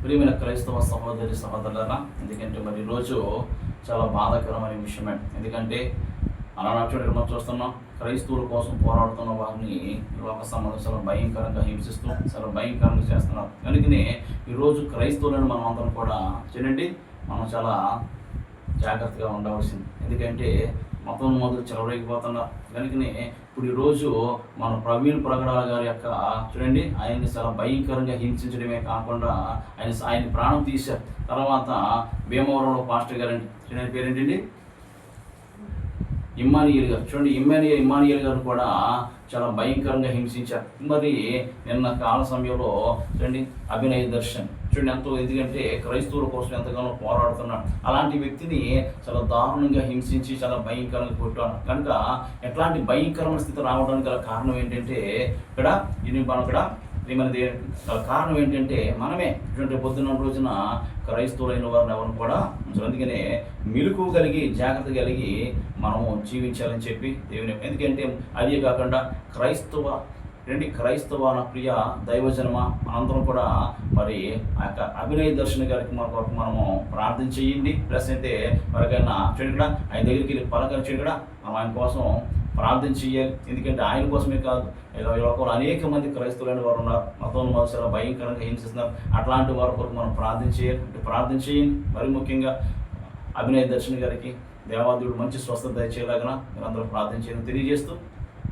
ప్రియమైన క్రైస్తవ సహోదరి సహోదరులారా, ఎందుకంటే మరి ఈరోజు చాలా బాధాకరమైన విషయమే. ఎందుకంటే అలనాడు మనం చూస్తున్నాం, క్రైస్తవుల కోసం పోరాడుతున్న వారిని లోక సంబంధం చాలా భయంకరంగా హింసిస్తూ చాలా భయంకరంగా చేస్తున్నారు. కనుకనే ఈరోజు క్రైస్తవులను మనం అందరం కూడా చూడండి, మనం చాలా జాగ్రత్తగా ఉండవలసింది. ఎందుకంటే మతం మొదలు చెలవలేకపోతున్నారు. కనుకనే ఇప్పుడు ఈరోజు మన ప్రవీణ్ ప్రగడాల గారి యొక్క చూడండి, ఆయన్ని చాలా భయంకరంగా హింసించడమే కాకుండా ఆయన ప్రాణం తీశారు. తర్వాత భీమవరంలో పాస్టర్ గారండి, చూడండి పేరేంటండి, ఇమ్మానియేల్ గారు. చూడండి, ఇమ్మానియేల్ గారు కూడా చాలా భయంకరంగా హింసించారు. మరి నిన్న కాల సమయంలో చూడండి అభినయ్ దర్శన్ చూడండి ఎంతో, ఎందుకంటే క్రైస్తవుల కోసం ఎంతగానో పోరాడుతున్నాడు. అలాంటి వ్యక్తిని చాలా దారుణంగా హింసించి చాలా భయంకరంగా కొట్టాడు. కనుక ఎట్లాంటి భయంకరమైన స్థితి రావడానికి గల కారణం ఏంటంటే మనం ఇక్కడ కారణం ఏంటంటే మనమే. ఇటువంటి పొద్దున్న రోజున క్రైస్తవులైన వారిని ఎవరిని కూడా అందుకనే మెలుకు కలిగి జాగ్రత్త కలిగి మనము జీవించాలని చెప్పి దేవుని. ఎందుకంటే అదే కాకుండా క్రైస్తవ ప్రియ దైవజనమ మనందరం కూడా మరి ఆ యొక్క అభినయ్ దర్శన్ గారికి మన కొరకు మనము ప్రార్థన చేయండి. ప్లస్ అయితే మరికైనా చూడండి ఆయన దగ్గరికి వెళ్ళి పలకరించండి కూడా మనం ఆయన కోసం ప్రార్థన చేయాలి. ఎందుకంటే ఆయన కోసమే కాదు, లోకంలో అనేక మంది క్రైస్తవులైన వారు ఉన్నారు, మతం చాలా భయంకరంగా హింసిస్తున్నారు. అట్లాంటి వారి కొరకు మనం ప్రార్థన చేయండి. మరి ముఖ్యంగా అభినయ్ దర్శన్ గారికి దేవాదేవుడు మంచి స్వస్థత దయచేయలాగా మీరందరూ ప్రార్థన చేయాలని తెలియజేస్తూ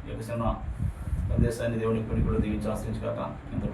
ఈ యొక్క చిన్న సందేశాన్ని దేవుని కూడా దీవించి ఆశ్రయించగాక ఎంతో